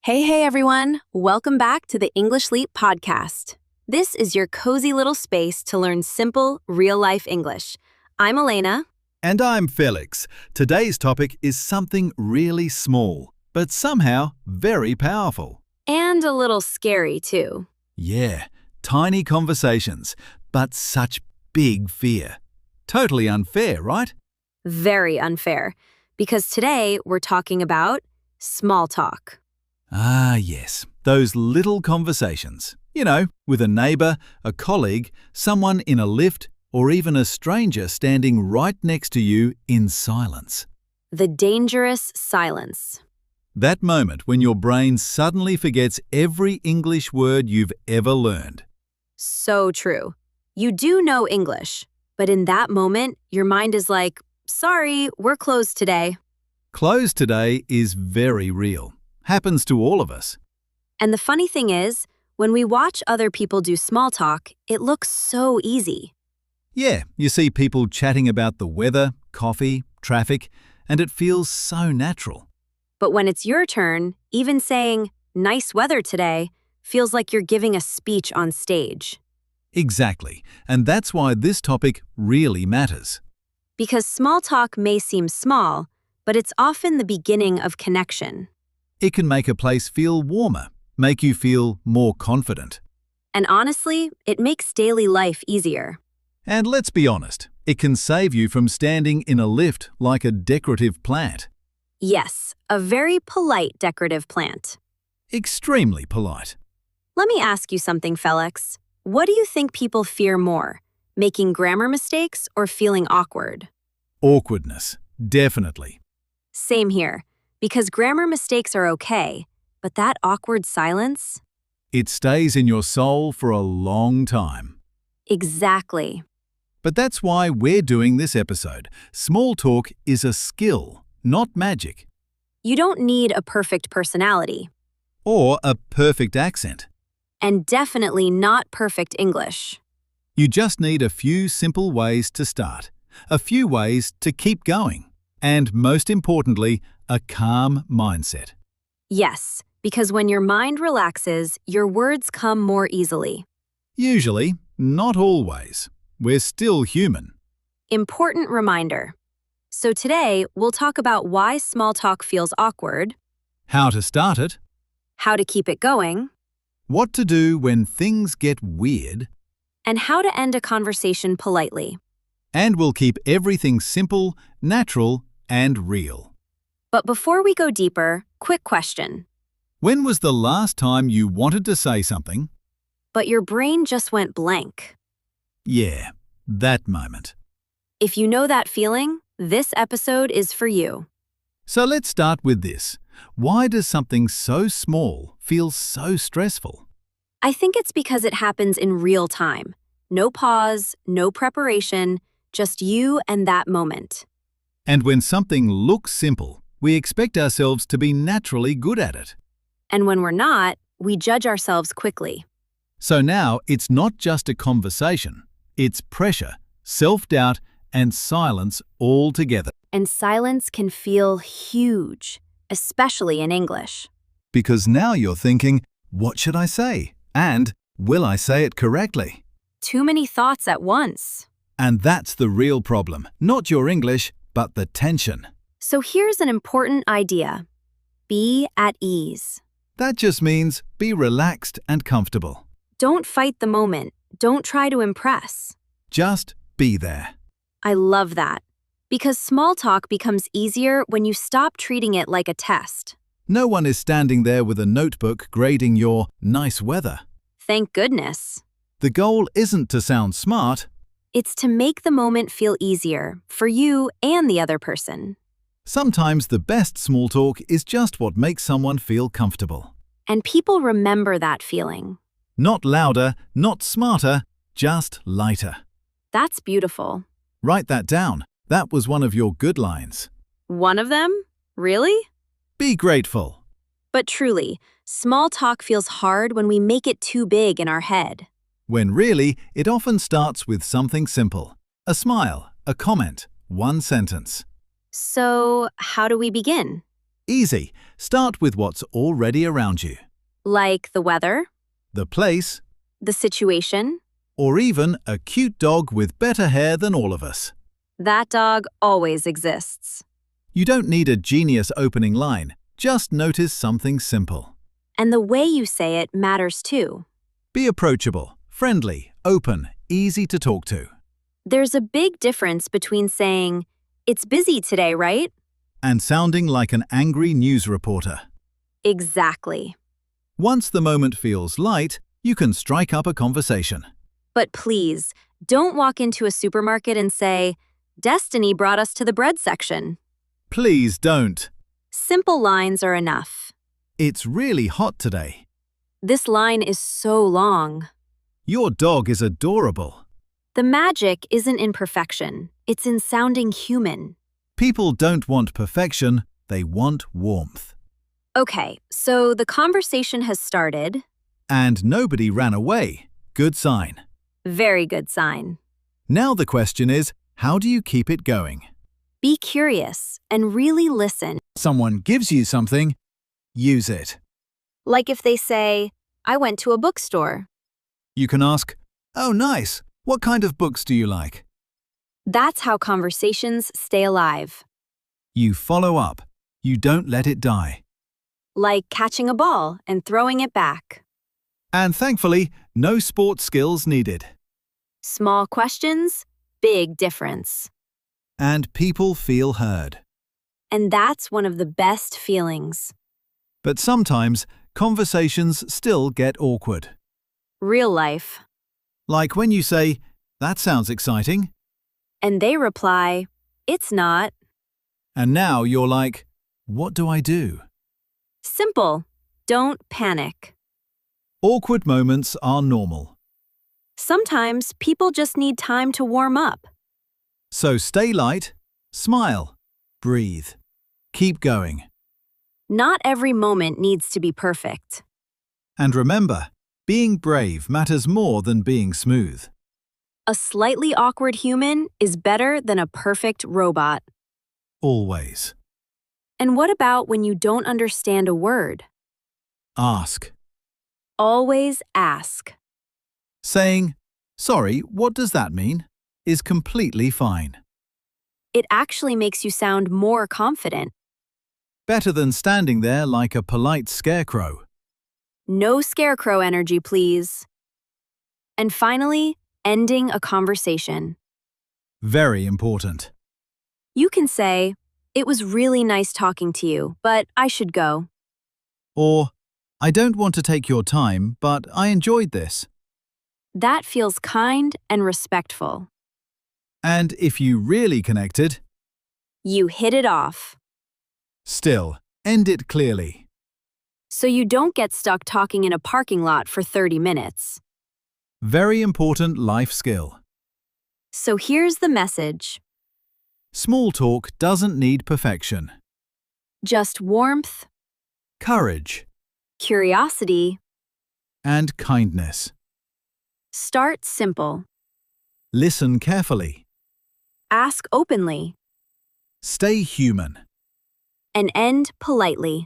Hey everyone! Welcome back to the English Leap podcast. This is your cozy little space to learn simple, real-life English. I'm Elena. And I'm Felix. Today's topic is something really small, but somehow very powerful. And a little scary, too. Yeah, tiny conversations, but such big fear. Totally unfair, right? Very unfair, because today we're talking about small talk. Ah, yes, those little conversations. You know, with a neighbor, a colleague, someone in a lift, or even a stranger standing right next to you in silence. The dangerous silence. That moment when your brain suddenly forgets every English word you've ever learned. So true. You do know English, but in that moment, your mind is like, sorry, we're closed today. Closed today is very real. Happens to all of us. And the funny thing is, when we watch other people do small talk, it looks so easy. Yeah, you see people chatting about the weather, coffee, traffic, and it feels so natural. But when it's your turn, even saying, nice weather today, feels like you're giving a speech on stage. Exactly, and that's why this topic really matters. Because small talk may seem small, but it's often the beginning of connection. It can make a place feel warmer, make you feel more confident. And honestly, it makes daily life easier. And let's be honest, it can save you from standing in a lift like a decorative plant. Yes, a very polite decorative plant. Extremely polite. Let me ask you something, Felix. What do you think people fear more, making grammar mistakes or feeling awkward? Awkwardness, definitely. Same here, because grammar mistakes are okay, but that awkward silence? It stays in your soul for a long time. Exactly. But that's why we're doing this episode. Small talk is a skill, not magic. You don't need a perfect personality. Or a perfect accent. And definitely not perfect English. You just need a few simple ways to start, a few ways to keep going, and most importantly, a calm mindset. Yes, because when your mind relaxes, your words come more easily. Usually, not always. We're still human. Important reminder. So today, we'll talk about why small talk feels awkward, How to start it, how to keep it going, what to do when things get weird, and how to end a conversation politely. and we'll keep everything simple, natural, and real. But before we go deeper, quick question. When was the last time you wanted to say something? But your brain just went blank. Yeah, that moment. If you know that feeling, this episode is for you. So let's start with this. Why does something so small feel so stressful? I think it's because it happens in real time. No pause, no preparation, just you and that moment. And when something looks simple, we expect ourselves to be naturally good at it. And when we're not, we judge ourselves quickly. So now it's not just a conversation, it's pressure, self-doubt, and silence all together. And silence can feel huge, especially in English. Because now you're thinking, what should I say? And will I say it correctly? Too many thoughts at once. And that's the real problem, not your English, but the tension. So here's an important idea. Be at ease. That just means be relaxed and comfortable. Don't fight the moment. Don't try to impress. Just be there. I love that. Because small talk becomes easier when you stop treating it like a test. No one is standing there with a notebook grading your nice weather. Thank goodness. The goal isn't to sound smart. It's to make the moment feel easier for you and the other person. Sometimes the best small talk is just what makes someone feel comfortable. And people remember that feeling. Not louder, not smarter, just lighter. That's beautiful. Write that down. That was one of your good lines. One of them? Really? Be grateful. But truly, small talk feels hard when we make it too big in our head. When really, it often starts with something simple. A smile, a comment, one sentence. So, how do we begin? Easy. Start with what's already around you. Like the weather, The place, the situation. or even a cute dog with better hair than all of us. That dog always exists. You don't need a genius opening line. Just notice something simple. And the way you say it matters too. Be approachable, friendly, open, easy to talk to. There's a big difference between saying, "It's busy today, right?" And sounding like an angry news reporter. Exactly. Once the moment feels light, you can strike up a conversation. But please, don't walk into a supermarket and say, "Destiny brought us to the bread section." Please don't. Simple lines are enough. It's really hot today. This line is so long. Your dog is adorable. The magic isn't in perfection, it's in sounding human. People don't want perfection, they want warmth. Okay, so the conversation has started. And nobody ran away. Good sign. Very good sign. Now the question is, how do you keep it going? Be curious and really listen. Someone gives you something, use it. Like if they say, "I went to a bookstore." You can ask, "Oh, nice. What kind of books do you like?" That's how conversations stay alive. You follow up. You don't let it die. Like catching a ball and throwing it back. And thankfully, no sports skills needed. Small questions, big difference. And people feel heard. And that's one of the best feelings. But sometimes, conversations still get awkward. Real life. Like when you say, "That sounds exciting." And they reply, "It's not." And now you're like, "What do I do?" Simple. Don't panic. Awkward moments are normal. Sometimes people just need time to warm up. So stay light, smile, breathe, keep going. Not every moment needs to be perfect. And remember, being brave matters more than being smooth. A slightly awkward human is better than a perfect robot. Always. And what about when you don't understand a word? Ask. Always ask. Saying, "Sorry, what does that mean?" is completely fine. It actually makes you sound more confident. Better than standing there like a polite scarecrow. No scarecrow energy, please. And finally, ending a conversation. Very important. You can say, "It was really nice talking to you, but I should go." Or, "I don't want to take your time, but I enjoyed this." That feels kind and respectful. And if you really connected, You hit it off. still, end it clearly. So you don't get stuck talking in a parking lot for 30 minutes. Very important life skill. So here's the message. Small talk doesn't need perfection. Just warmth, Courage curiosity. and kindness. Start simple. Listen carefully. Ask openly. Stay human. And end politely.